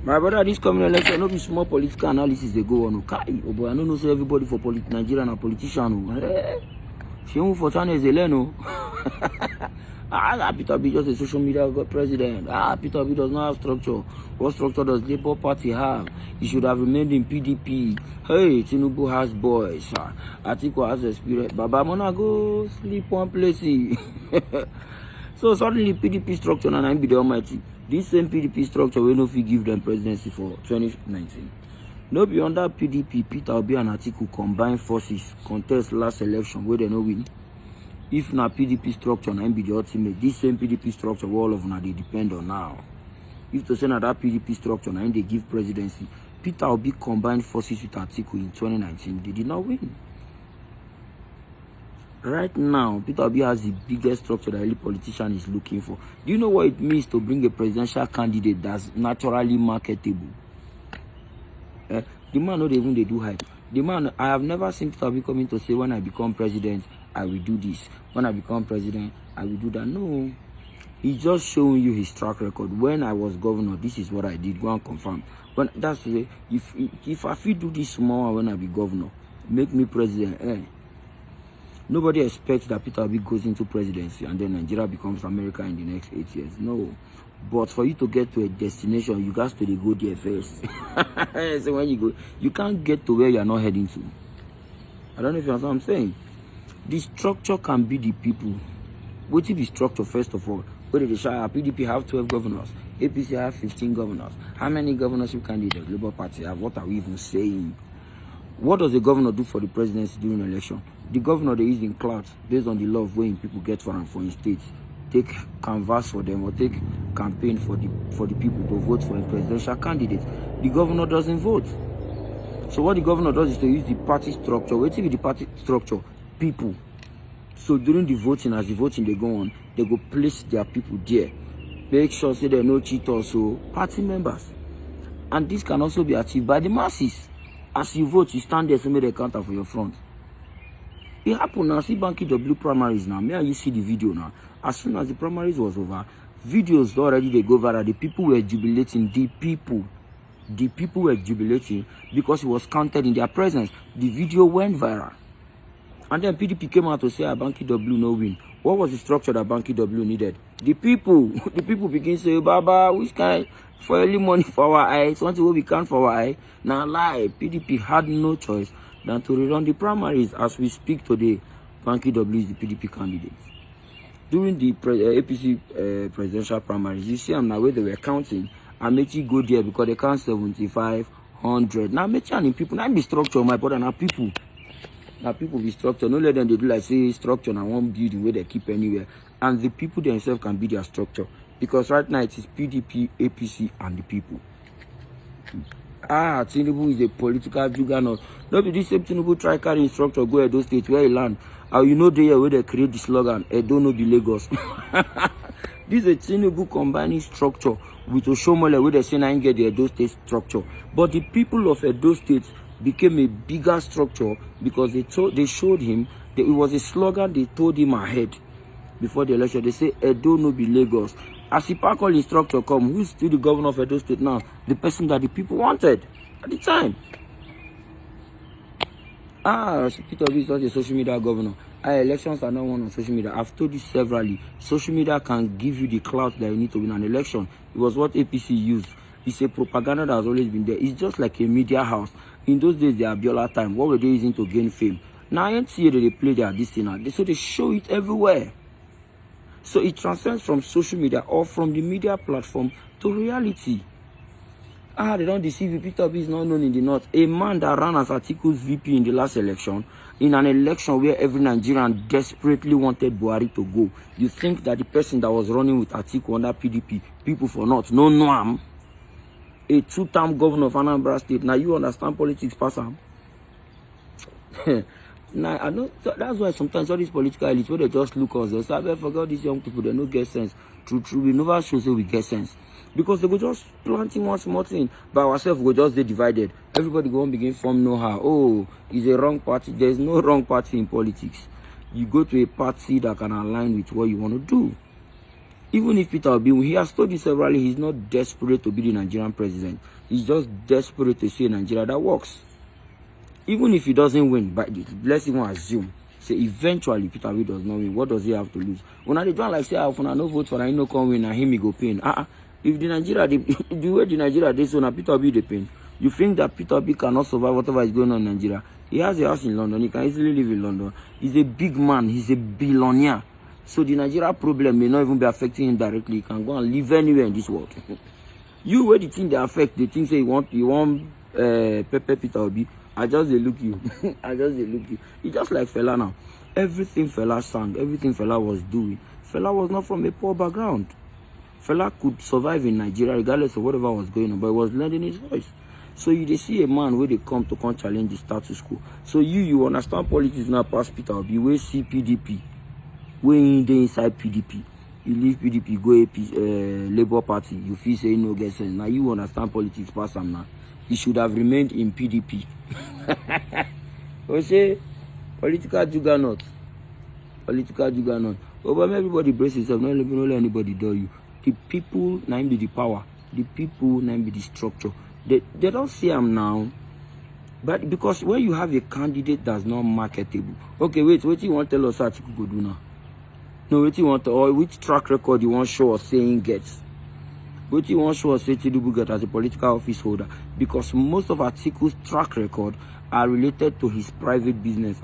My brother, this coming election, no be small political analysis they go on. Okay, oh boy, I don't know so everybody for Nigeria and a politician. She won't for channels they learn. Peter Obi just a social media president. Peter Obi does not have structure. What structure does Labour Party have? He should have remained in PDP. Hey, Tinubu has boys. Atiku has experience. Baba Mona go sleep one place. So suddenly PDP structure and I be the almighty. This same PDP structure will not give them presidency for 2019. No beyond that PDP, Peter Obi and Atiku combine forces, contest last election where they no win. If na PDP structure and be the ultimate, this same PDP structure all of them they depend on now. If to say na that PDP structure and they give presidency, Peter Obi combined forces with Atiku in 2019, they did not win. Right now, Peter Obi has the biggest structure that any politician is looking for. Do you know what it means to bring a presidential candidate that's naturally marketable? The man not even they do hype. The man, I have never seen Peter Obi coming to say when I become president, I will do this. When I become president, I will do that. No. He's just showing you his track record. When I was governor, this is what I did. Go and confirm. When that's the if I feel do this small when I be governor, make me president. Nobody expects that Peter Obi goes into presidency and then Nigeria becomes America in the next 8 years. No. But for you to get to a destination, you got to go there first. So when you go, you can't get to where you're not heading to. I don't know if you understand what I'm saying. The structure can be the people. What is the structure, first of all? Where did the Shire? PDP have 12 governors. APC have 15 governors. How many governorship candidates the Labour Party have? What are we even saying? What does the governor do for the presidency during the election? The governor, they use in clouds based on the love when people get for his state. Take canvas for them or take campaign for the people to vote for a presidential candidate. The governor doesn't vote. So what the governor does is to use the party structure. Wait till the party structure, people. So during the voting, as the voting they go on, they go place their people there. Make sure say there are no cheaters, so party members. And this can also be achieved by the masses. As you vote, you stand there, so make the counter for your front. It happened now. See Banky W primaries now. May I you see the video now? As soon as the primaries was over, videos already they go viral. The people were jubilating. The people were jubilating because it was counted in their presence. The video went viral. And then PDP came out to say Banky W no win. What was the structure that Banky W needed? The people. The people begin to say, Baba, which kind for early money for our eye? Something what we can for our eye. Now lie. PDP had no choice than to rerun the primaries. As we speak today, Banky W is the PDP candidate. During the APC presidential primaries, you see them now where they were counting. Amechi go there because they count 7,500. Now Amechi and the people, now be structure, my brother, now people. Now people be structure. No let them they do like say structure and one building where they keep anywhere. And the people themselves can be their structure. Because right now it is PDP, APC, and the people. Tinubu is a political juggernaut. Not be this same Tinubu try carrying structure go Edo State where he land. You know there where they create the slogan, Edo no be Lagos. This is a Tinubu combining structure with Oshomole where they say I get the Edo State structure. But the people of Edo State became a bigger structure because they showed him that it was a slogan they told him ahead before the election. They say Edo no be Lagos. As the park all structure come, who's still the governor of Edo State now? The person that the people wanted at the time. Peter Obi is not a social media governor. Elections are not one on social media. I've told you severally. Social media can give you the clout that you need to win an election. It was what APC used. It's a propaganda that has always been there. It's just like a media house. In those days, the Abiola time, what were they using to gain fame? Now, I ain't see that they play their this thing. So they show it everywhere. So it transcends from social media or from the media platform to reality. They don't deceive you. Peter Obi is not known in the north. A man that ran as Atiku's VP in the last election, in an election where every Nigerian desperately wanted Buhari to go. You think that the person that was running with Atiku under PDP, people for north, no am. A two-term governor of Anambra State. Now you understand politics, Passam. Now I know that's why sometimes all these political elites where they just look us, they say, I forgot these young people, they don't get sense. True, we never show say we get sense. Because they go just planting one small thing by ourselves, we just get divided. Everybody go and begin form know how. Oh, it's a wrong party. There's no wrong party in politics. You go to a party that can align with what you want to do. Even if Peter Obi, he has told you severally, he's not desperate to be the Nigerian president. He's just desperate to see a Nigeria that works. Even if he doesn't win, but let's even assume, say eventually Peter Obi does not win, what does he have to lose? When I don't like say, if I no vote for him, no come win, and him he go pain. If the Nigeria, the way the Nigeria they so now Peter Obi the pain. You think that Peter Obi cannot survive whatever is going on in Nigeria? He has a house in London. He can easily live in London. He's a big man. He's a billionaire. So the Nigeria problem may not even be affecting him directly. He can go and live anywhere in this world. You where the thing they affect, the thing say you want Pepe Peter Obi. I just they look you. I just they look you. It's just like Fela now. Everything Fela sang, everything Fela was doing. Fela was not from a poor background. Fela could survive in Nigeria regardless of whatever was going on, but he was lending his voice. So you see a man where they come to challenge the status quo. So you understand politics now past Peter Obi. We see PDP. We in the inside PDP. You leave PDP, go Labour Party. You feel say no get sense. Now you understand politics past him now. He should have remained in PDP. We say political juggernaut. Political juggernaut. But when everybody brace himself, not let anybody do you. The people now be the power. The people now be the structure. They don't see him now. But because when you have a candidate that's not marketable. Okay, wait, what you want to tell us that you could do now? No, what you want to, or which track record you want to show us saying gets? What you want to show us say Tinubu get as a political office holder? Because most of Atiku's track record are related to his private business.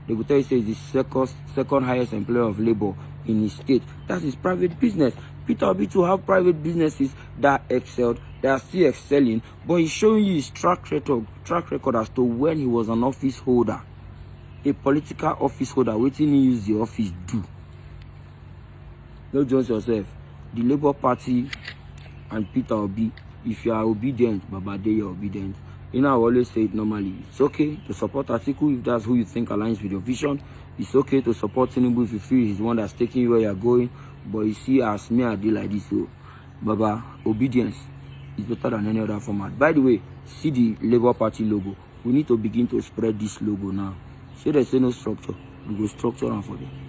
They will tell you say he's the second highest employer of labor in his state. That's his private business. Peter Obi to have private businesses that excelled, they are still excelling, but he's showing you his track record as to when he was an office holder, a political office holder, waiting to use the office do. Don't join yourself. The Labour Party and Peter Obi, if you are obedient, Baba Day you're obedient. You know, I always say it normally. It's okay to support Atiku if that's who you think aligns with your vision. It's okay to support Tinubu if you feel he's the one that's taking you where you're going. But you see, as me, I do like this. So, Baba, obedience is better than any other format. By the way, see the Labour Party logo. We need to begin to spread this logo now. See, there's no structure. We go structure for them.